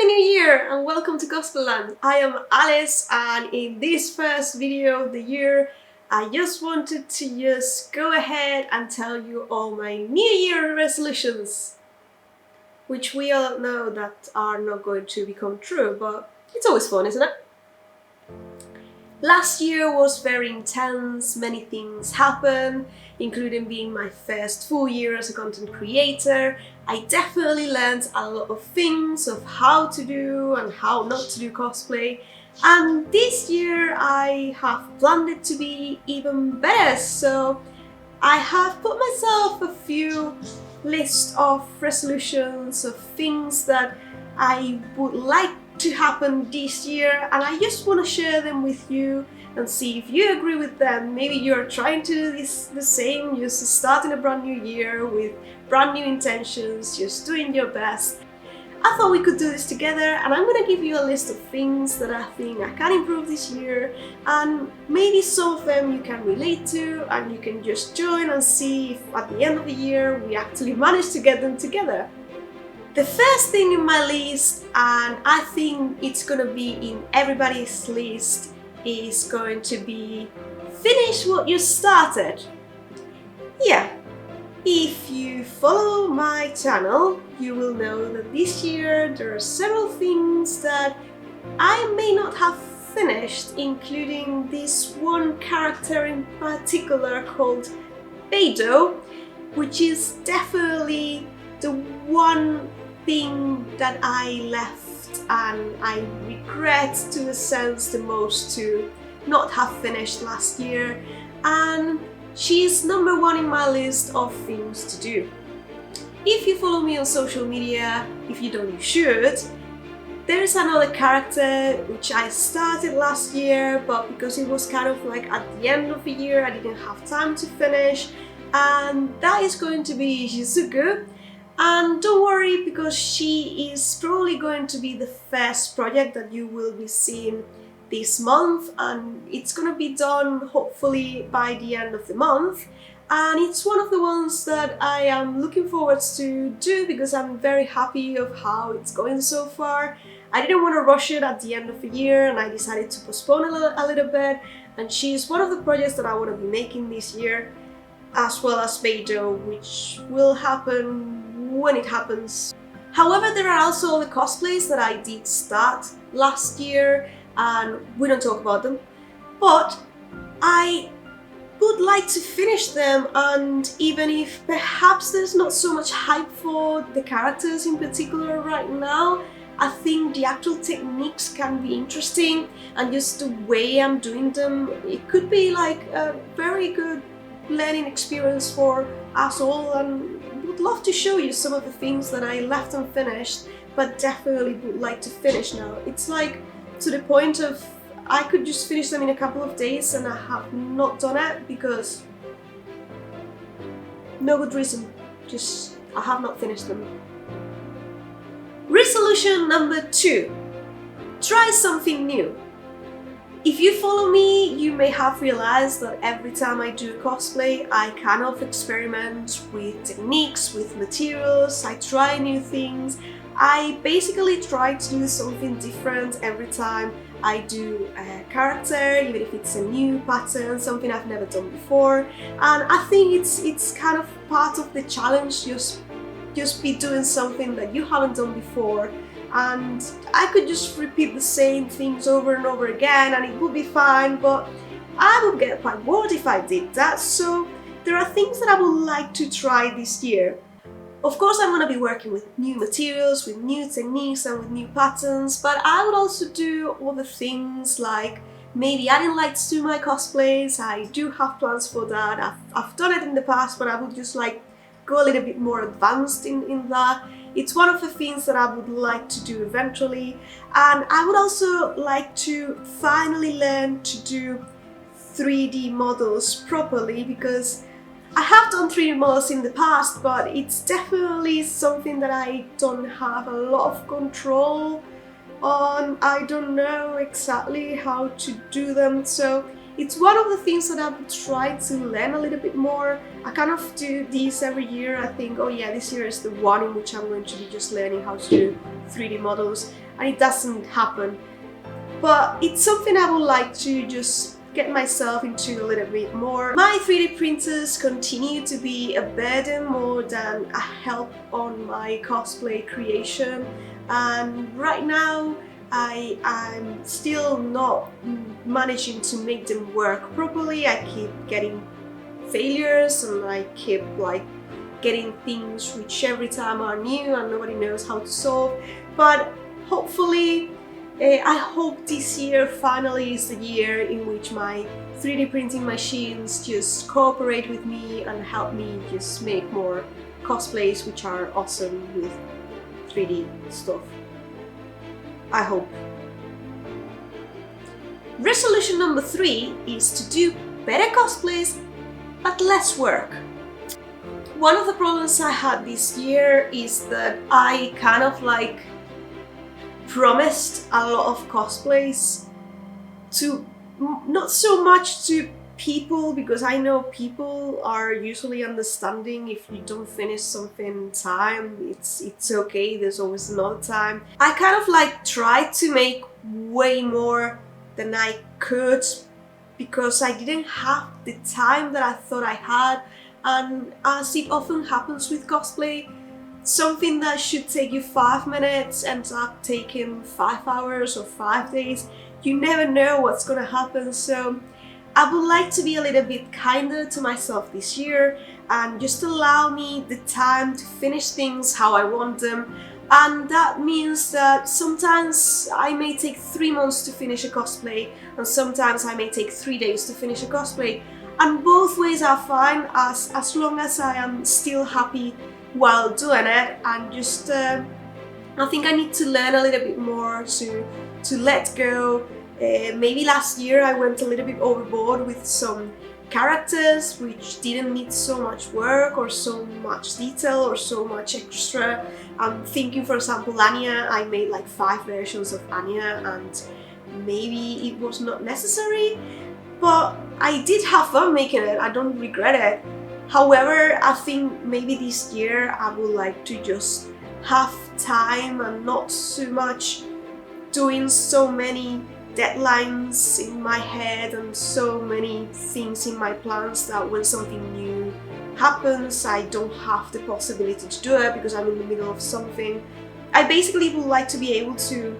Happy New Year and welcome to Cosplayland! I am Alice, and in this first video of the year I just wanted to go ahead and tell you all my New Year resolutions, which we all know that are not going to become true, but it's always fun, isn't it? Last year was very intense, many things happened, including being my first full year as a content creator. I definitely learned a lot of things of how to do and how not to do cosplay, and this year I have planned it to be even better, so I have put myself a few lists of resolutions of things that I would like to happen this year, and I just want to share them with you and see if you agree with them. Maybe you're trying to do the same, just starting a brand new year with brand new intentions, just doing your best. I thought we could do this together, and I'm going to give you a list of things that I think I can improve this year, and maybe some of them you can relate to and you can just join and see if at the end of the year we actually manage to get them together. The first thing in my list, and I think it's gonna be in everybody's list, is going to be finish what you started. Yeah, if you follow my channel, you will know that this year there are several things that I may not have finished, including this one character in particular called Beidou, which is definitely the one thing that I left and I regret to a sense the most to not have finished last year, and she's number one in my list of things to do. If you follow me on social media, if you don't, you should. There's another character which I started last year, but because it was kind of like at the end of the year I didn't have time to finish, and that is going to be Shizuku. And don't worry, because she is probably going to be the first project that you will be seeing this month, and it's going to be done hopefully by the end of the month, and it's one of the ones that I am looking forward to do because I'm very happy of how it's going so far. I didn't want to rush it at the end of the year, and I decided to postpone a little bit, and she's one of the projects that I want to be making this year, as well as Beidou, which will happen when it happens. However, there are also the cosplays that I did start last year, and we don't talk about them, but I would like to finish them, and even if perhaps there's not so much hype for the characters in particular right now, I think the actual techniques can be interesting, and just the way I'm doing them, it could be like a very good learning experience for us all, and would love to show you some of the things that I left unfinished but definitely would like to finish now. It's like to the point of I could just finish them in a couple of days, and I have not done it because no good reason, just I have not finished them. Resolution number 2. Try something new. If you follow me, you may have realized that every time I do cosplay, I kind of experiment with techniques, with materials, I try new things. I basically try to do something different every time I do a character, even if it's a new pattern, something I've never done before. And I think it's kind of part of the challenge, just be doing something that you haven't done before. And I could just repeat the same things over and over again and it would be fine, but I would get quite bored if I did that. So there are things that I would like to try this year. Of course, I'm going to be working with new materials, with new techniques and with new patterns, but I would also do other things like maybe adding lights to my cosplays. I do have plans for that. I've done it in the past, but I would just like go a little bit more advanced in that. It's one of the things that I would like to do eventually, and I would also like to finally learn to do 3D models properly, because I have done 3D models in the past, but it's definitely something that I don't have a lot of control on. I don't know exactly how to do them, so it's one of the things that I would try to learn a little bit more. I kind of do these every year. I think, oh yeah, this year is the one in which I'm going to be just learning how to do 3D models, and it doesn't happen. But it's something I would like to just get myself into a little bit more. My 3D printers continue to be a burden more than a help on my cosplay creation, and right now I'm still not managing to make them work properly. I keep getting failures and I keep like getting things which every time are new and nobody knows how to solve. But hopefully I hope this year finally is the year in which my 3D printing machines just cooperate with me and help me just make more cosplays which are awesome with 3D stuff. I hope. Resolution number 3 is to do better cosplays but less work. One of the problems I had this year is that I kind of like promised a lot of cosplays to not so much to people, because I know people are usually understanding if you don't finish something in time. It's okay, there's always another time. I kind of like tried to make way more than I could because I didn't have the time that I thought I had, and as it often happens with cosplay, something that should take you 5 minutes ends up taking 5 hours or 5 days. You never know what's gonna happen, so I would like to be a little bit kinder to myself this year and just allow me the time to finish things how I want them. And that means that sometimes I may take 3 months to finish a cosplay, and sometimes I may take 3 days to finish a cosplay. And both ways are fine as long as I am still happy while doing it. And just I think I need to learn a little bit more to let go. Maybe last year I went a little bit overboard with some characters which didn't need so much work or so much detail or so much extra. I'm thinking, for example, Anya. I made like 5 versions of Anya and maybe it was not necessary, but I did have fun making it. I don't regret it. However, I think maybe this year I would like to just have time and not so much doing so many deadlines in my head and so many things in my plans that when something new happens I don't have the possibility to do it because I'm in the middle of something. I basically would like to be able to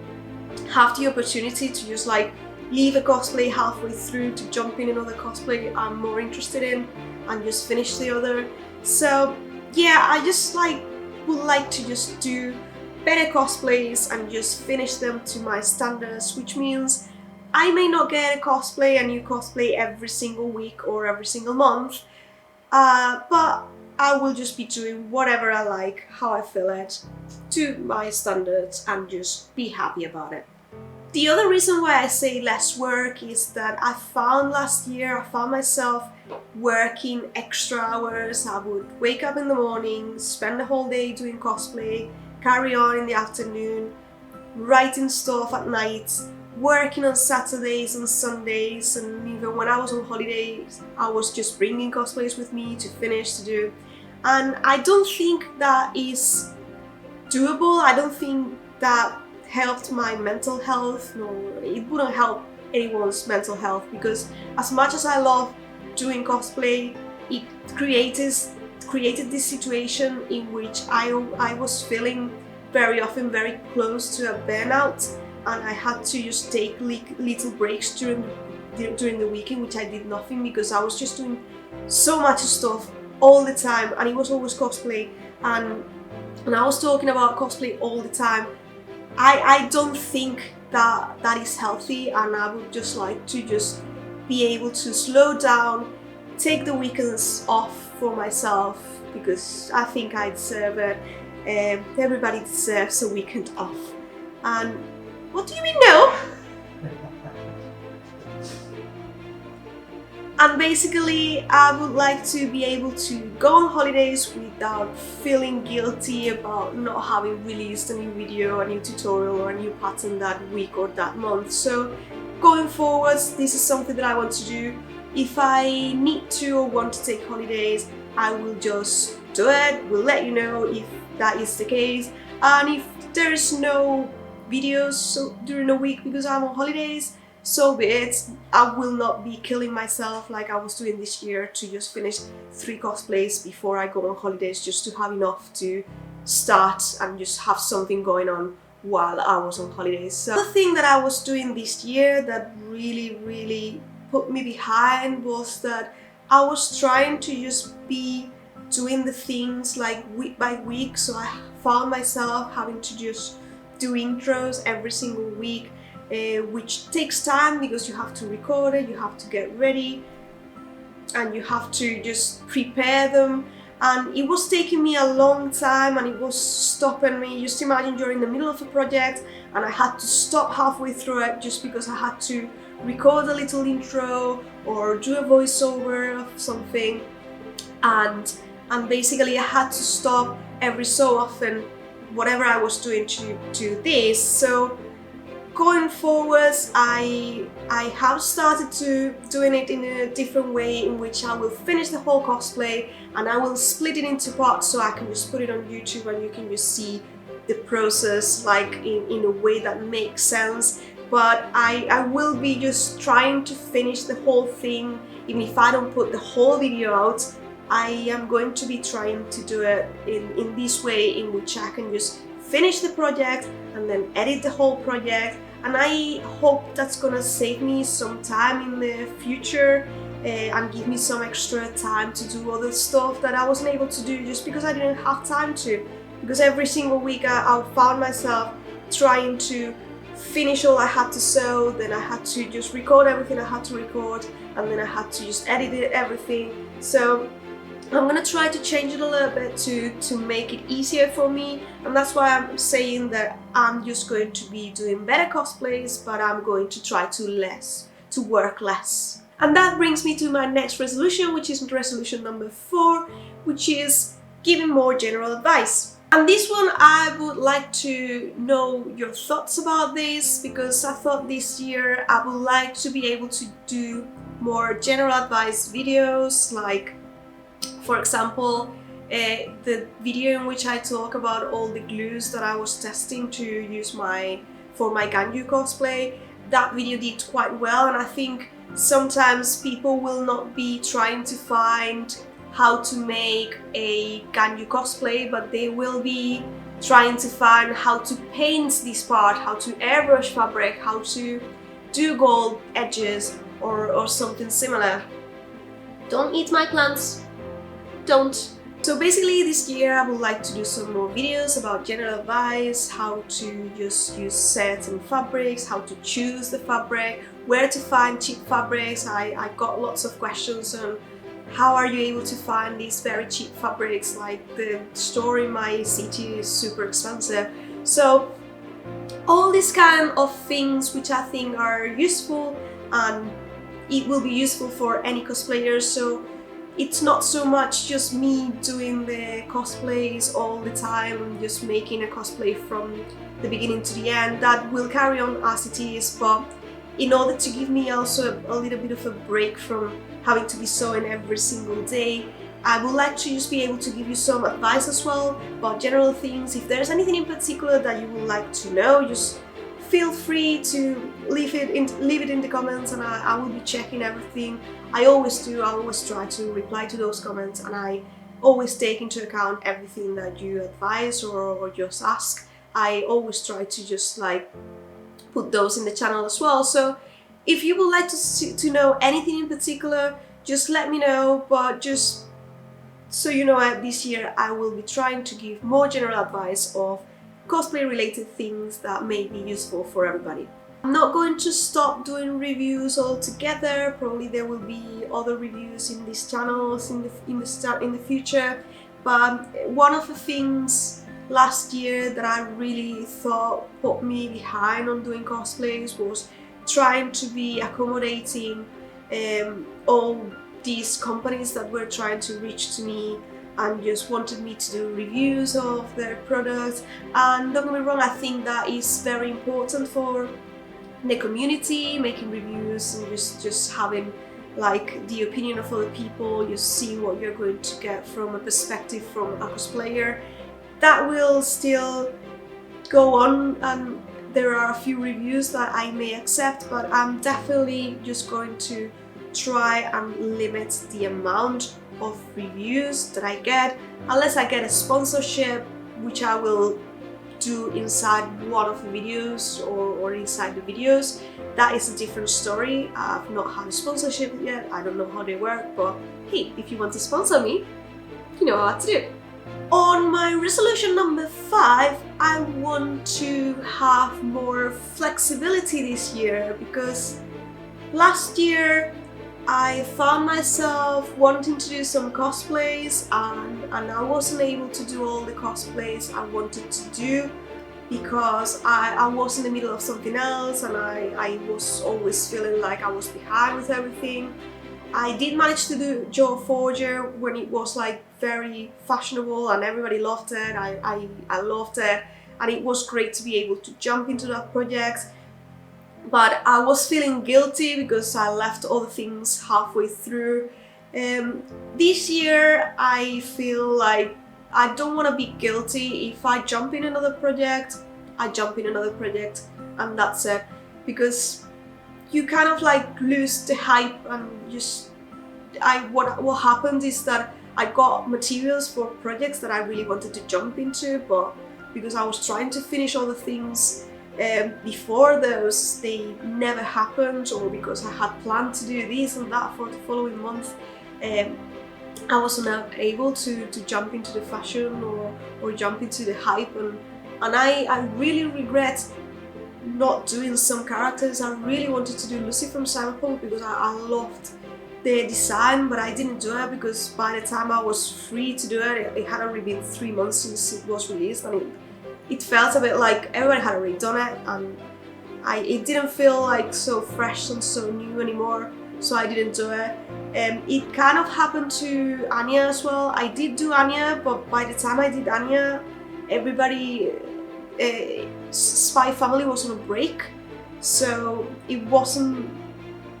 have the opportunity to just like leave a cosplay halfway through to jump in another cosplay I'm more interested in and just finish the other. So yeah, I just like would like to just do better cosplays and just finish them to my standards, which means I may not get a new cosplay every single week or every single month, but I will just be doing whatever I like, how I feel it, to my standards and just be happy about it. The other reason why I say less work is that I found myself working extra hours. I would wake up in the morning, spend the whole day doing cosplay, carry on in the afternoon, writing stuff at night, working on Saturdays and Sundays, and even when I was on holidays I was just bringing cosplays with me to finish to do. And I don't think that is doable. I don't think that helped my mental health. No, it wouldn't help anyone's mental health, because as much as I love doing cosplay, it created this situation in which I was feeling very often very close to a burnout, and I had to just take little breaks during the weekend, which I did nothing because I was just doing so much stuff all the time, and it was always cosplay, and I was talking about cosplay all the time. I don't think that is healthy, and I would just like to just be able to slow down, take the weekends off for myself, because I think I deserve it. Everybody deserves a weekend off. And what do you mean no? And basically I would like to be able to go on holidays without feeling guilty about not having released a new video, a new tutorial or a new pattern that week or that month. So going forwards, this is something that I want to do. If I need to or want to take holidays, I will just do it, will let you know if that is the case. And if there is no videos during the week because I'm on holidays, so be it. I will not be killing myself like I was doing this year to just finish 3 cosplays before I go on holidays, just to have enough to start and just have something going on while I was on holidays. So the thing that I was doing this year that really put me behind was that I was trying to just be doing the things like week by week. So I found myself having to just do intros every single week, which takes time because you have to record it, you have to get ready, and you have to just prepare them. And it was taking me a long time and it was stopping me. Just imagine you're in the middle of a project and I had to stop halfway through it just because I had to record a little intro or do a voiceover of something, and basically I had to stop every so often whatever I was doing to do this. So going forwards, I have started to doing it in a different way, in which I will finish the whole cosplay and I will split it into parts so I can just put it on YouTube and you can just see the process like in a way that makes sense. But I will be just trying to finish the whole thing. Even if I don't put the whole video out, I am going to be trying to do it in this way, in which I can just finish the project and then edit the whole project. And I hope that's gonna save me some time in the future and give me some extra time to do other stuff that I wasn't able to do just because I didn't have time to. Because every single week I found myself trying to finish all I had to sew, then I had to just record everything I had to record, and then I had to just edit it, everything. So I'm gonna try to change it a little bit to make it easier for me, and that's why I'm saying that I'm just going to be doing better cosplays, but I'm going to try to work less. And that brings me to my next resolution, which is resolution number 4, which is giving more general advice. And this one, I would like to know your thoughts about this, because I thought this year I would like to be able to do more general advice videos, like for example the video in which I talk about all the glues that I was testing to use for my Ganyu cosplay. That video did quite well, and I think sometimes people will not be trying to find how to make a Ganyu cosplay, but they will be trying to find how to paint this part, how to airbrush fabric, how to do gold edges or something similar. Don't eat my plants. Don't. So basically this year I would like to do some more videos about general advice, how to just use certain fabrics, how to choose the fabric, where to find cheap fabrics. I got lots of questions on how are you able to find these very cheap fabrics, like the store in my city is super expensive. So all these kind of things which I think are useful, and it will be useful for any cosplayers. So it's not so much just me doing the cosplays all the time, just making a cosplay from the beginning to the end. That will carry on as it is, but in order to give me also a little bit of a break from having to be sewing every single day, I would like to just be able to give you some advice as well about general things. If there's anything in particular that you would like to know, just feel free to leave it in the comments, and I will be checking everything. I always do. I always try to reply to those comments, and I always take into account everything that you advise or just ask. I always try to just like put those in the channel as well. So if you would like to know anything in particular, just let me know. But just so you know, this year I will be trying to give more general advice of cosplay related things that may be useful for everybody. I'm not going to stop doing reviews altogether. Probably there will be other reviews in these channels in the future. But one of the things last year that I really thought put me behind on doing cosplays was trying to be accommodating all these companies that were trying to reach to me and just wanted me to do reviews of their products. And don't get me wrong, I think that is very important for the community, making reviews and just having like the opinion of other people, you see what you're going to get from a perspective from a cosplayer. That will still go on, and there are a few reviews that I may accept, but I'm definitely just going to try and limit the amount of reviews that I get, unless I get a sponsorship, which I will do inside one of the videos or inside the videos. That is a different story. I've not had a sponsorship yet, I don't know how they work, but hey, if you want to sponsor me, you know what to do. On my resolution number 5, I want to have more flexibility this year, because last year I found myself wanting to do some cosplays and I wasn't able to do all the cosplays I wanted to do because I was in the middle of something else, and I was always feeling like I was behind with everything. I did manage to do Joe Forger when it was like very fashionable and everybody loved it. I loved it, and it was great to be able to jump into that project. But I was feeling guilty because I left other things halfway through. This year I feel like I don't want to be guilty. If I jump in another project, I jump in another project, and that's it. Because you kind of like lose the hype, and just what happened is that I got materials for projects that I really wanted to jump into, but because I was trying to finish all the things before those, they never happened, or because I had planned to do this and that for the following month, I wasn't able to jump into the fashion or jump into the hype, and I really regret not doing some characters. I really wanted to do Lucy from Cyberpunk because I loved the design, but I didn't do it because by the time I was free to do it, it had already been 3 months since it was released, and it felt a bit like everybody had already done it, and it didn't feel like so fresh and so new anymore, so I didn't do it. It kind of happened to Anya as well. I did do Anya, but by the time I did Anya, everybody, Spy Family was on a break, so it wasn't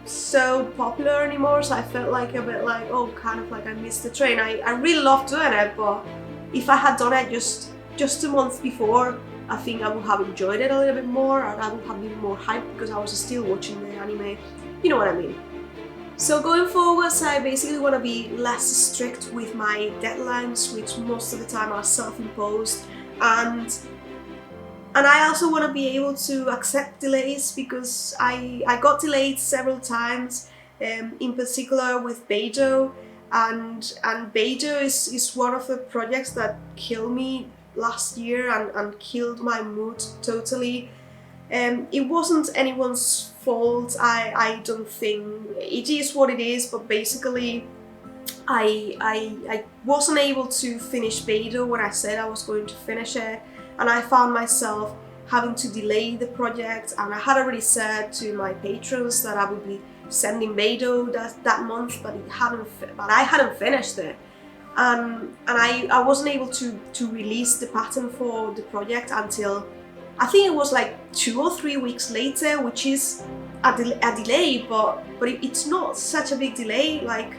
so popular anymore, so I felt like a bit like, oh, kind of like I missed the train. I really loved doing it, but if I had done it just a month before, I think I would have enjoyed it a little bit more, and I would have been more hyped because I was still watching the anime, you know what I mean. So going forwards, I basically want to be less strict with my deadlines, which most of the time are self-imposed, and I also want to be able to accept delays, because I got delayed several times, in particular with Beidou, and Beidou is one of the projects that killed me last year and killed my mood totally. It wasn't anyone's fault, I don't think. It is what it is, but basically I wasn't able to finish Beidou when I said I was going to finish it, and I found myself having to delay the project, and I had already said to my patrons that I would be sending Beidou that month, but I hadn't finished it. And I wasn't able to release the pattern for the project until I think it was like 2 or 3 weeks later, which is a delay, but it's not such a big delay. Like,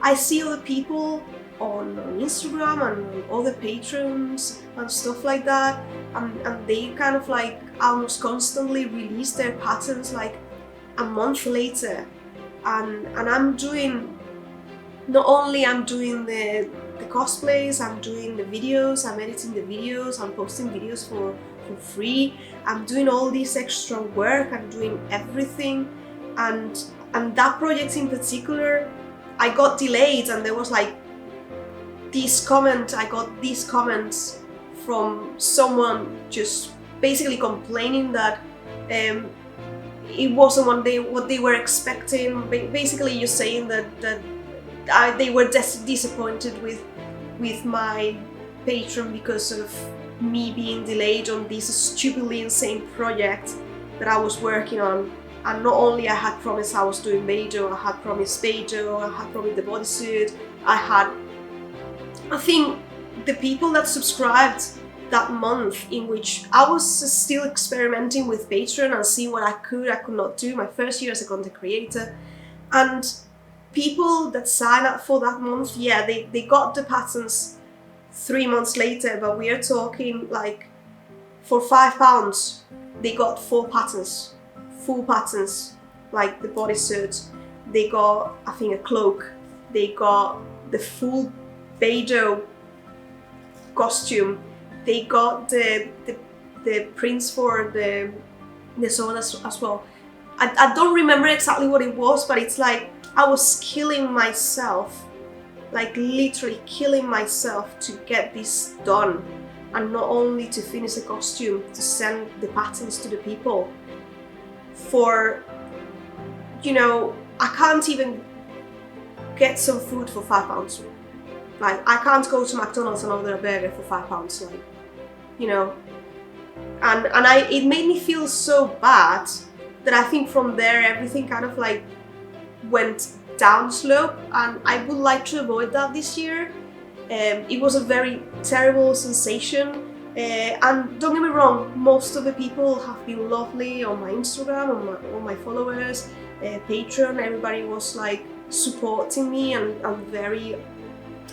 I see other people on Instagram and other patrons and stuff like that, and they kind of like almost constantly release their patterns like a month later, and I'm doing, not only I'm doing the cosplays, I'm doing the videos, I'm editing the videos, I'm posting videos for free, I'm doing all this extra work, I'm doing everything, and that project in particular, I got delayed, and there was like I got these comments from someone just basically complaining that it wasn't what they were expecting. Basically, you're saying that they were disappointed with my patron because of me being delayed on this stupidly insane project that I was working on. And not only I had promised I was doing Beidou, I had promised Beidou, I had promised the bodysuit, I think the people that subscribed that month, in which I was still experimenting with Patreon and seeing what I could not do, my first year as a content creator, and people that sign up for that month, yeah, they got the patterns 3 months later, but we are talking like for £5 they got 4 patterns, full patterns, like the bodysuit, they got I think a cloak, they got the full Beidou costume, they got the prints for the sword as well. I don't remember exactly what it was, but it's like I was killing myself, like literally killing myself to get this done, and not only to finish the costume, to send the patterns to the people. For, you know, I can't even get some food for £5. Like, I can't go to McDonald's and order a burger for £5, like, you know. And it made me feel so bad that I think from there everything kind of like went down slope, and I would like to avoid that this year. It was a very terrible sensation, and don't get me wrong, most of the people have been lovely on my Instagram, on my followers, Patreon. Everybody was like supporting me and very,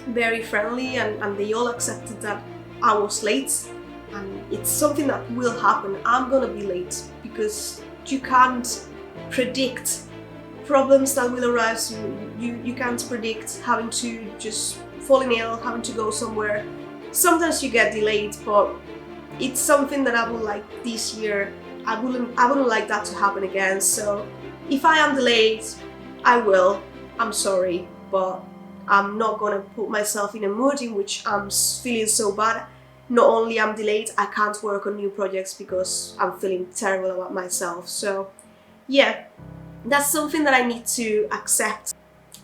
very friendly, and they all accepted that I was late, and it's something that will happen. I'm gonna be late because you can't predict problems that will arise. You can't predict having to just falling ill, having to go somewhere. Sometimes you get delayed, but it's something that I would like this year. I wouldn't like that to happen again. So if I am delayed, I will. I'm sorry, but I'm not gonna put myself in a mood in which I'm feeling so bad. Not only I'm delayed, I can't work on new projects because I'm feeling terrible about myself. So yeah, that's something that I need to accept.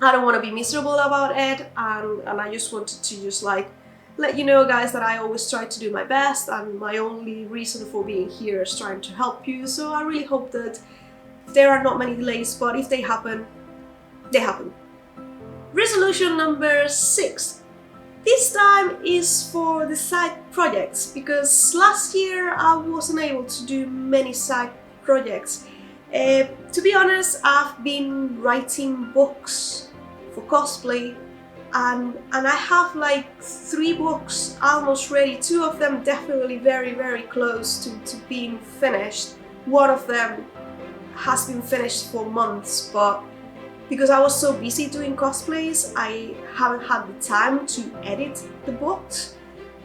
I don't want to be miserable about it, and I just wanted to just like let you know, guys, that I always try to do my best, and my only reason for being here is trying to help you. So I really hope that there are not many delays, but if they happen, they happen. Resolution number 6. This time is for the side projects, because last year I wasn't able to do many side projects. To be honest, I've been writing books for cosplay, and I have like 3 books almost ready. 2 of them definitely very, very close to being finished. One of them has been finished for months, but because I was so busy doing cosplays, I haven't had the time to edit the books.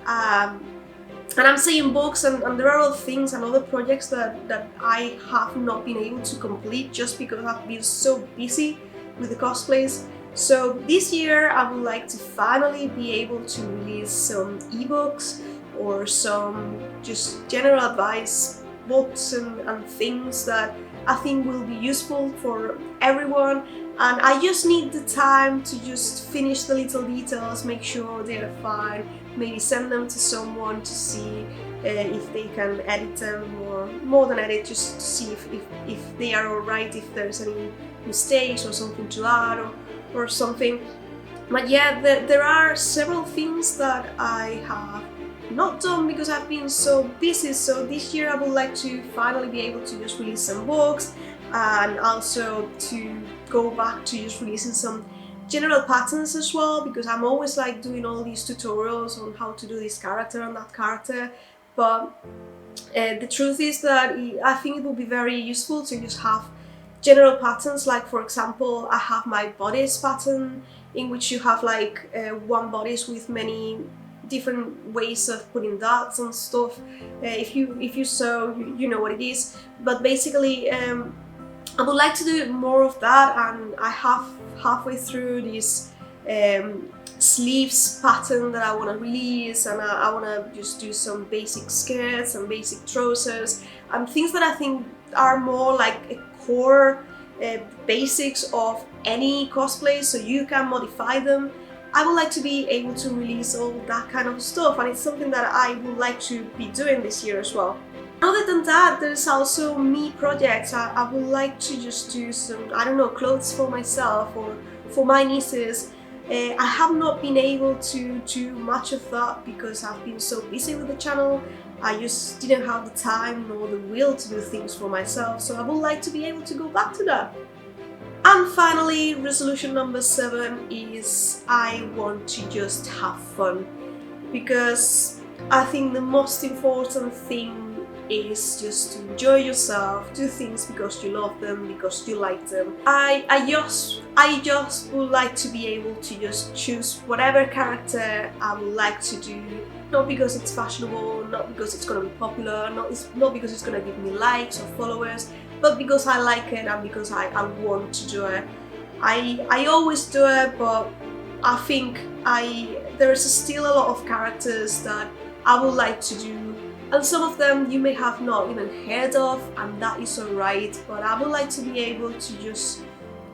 And I'm saying books, and there are other things and other projects that I have not been able to complete just because I've been so busy with the cosplays. So this year I would like to finally be able to release some ebooks or some just general advice books and things that I think will be useful for everyone. And I just need the time to just finish the little details, make sure they're fine, maybe send them to someone to see if they can edit them, or more than edit, just to see if they are alright, if there's any mistakes or something to add or something. But yeah, there are several things that I have not done because I've been so busy. So this year I would like to finally be able to just release some books, and also to go back to just releasing some general patterns as well, because I'm always like doing all these tutorials on how to do this character and that character. But the truth is that I think it will be very useful to just have general patterns. Like, for example, I have my bodice pattern, in which you have like one bodice with many different ways of putting dots and stuff. If you sew, you know what it is. But basically, I would like to do more of that, and I have halfway through this sleeves pattern that I want to release, and I want to just do some basic skirts and basic trousers and things that I think are more like a core basics of any cosplay, so you can modify them. I would like to be able to release all that kind of stuff, and it's something that I would like to be doing this year as well. Other than that, there's also me projects. I would like to just do some, I don't know, clothes for myself or for my nieces. I have not been able to do much of that because I've been so busy with the channel. I just didn't have the time nor the will to do things for myself, so I would like to be able to go back to that. And finally, resolution number 7 is I want to just have fun, because I think the most important thing is just to enjoy yourself, do things because you love them, because you like them. I just would like to be able to just choose whatever character I would like to do, not because it's fashionable, not because it's gonna be popular, not because it's gonna give me likes or followers, but because I like it and because I want to do it. I always do it, but I think there's still a lot of characters that I would like to do, and some of them you may have not even heard of, and that is alright, but I would like to be able to just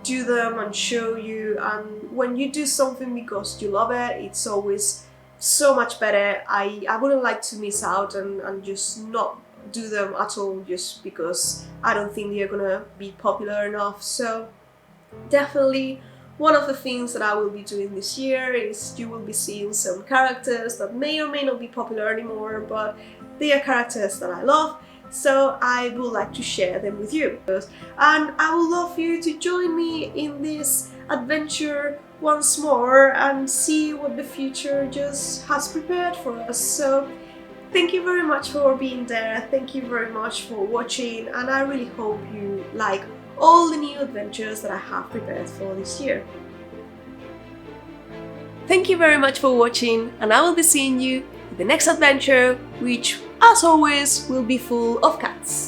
do them and show you. And when you do something because you love it, it's always so much better. I wouldn't like to miss out and just not do them at all just because I don't think they're gonna be popular enough. So definitely one of the things that I will be doing this year is you will be seeing some characters that may or may not be popular anymore, but they are characters that I love, so I would like to share them with you. And I would love you to join me in this adventure once more and see what the future just has prepared for us. So thank you very much for being there, thank you very much for watching, and I really hope you like all the new adventures that I have prepared for this year. Thank you very much for watching, and I will be seeing you in the next adventure, which, as always, will be full of cats.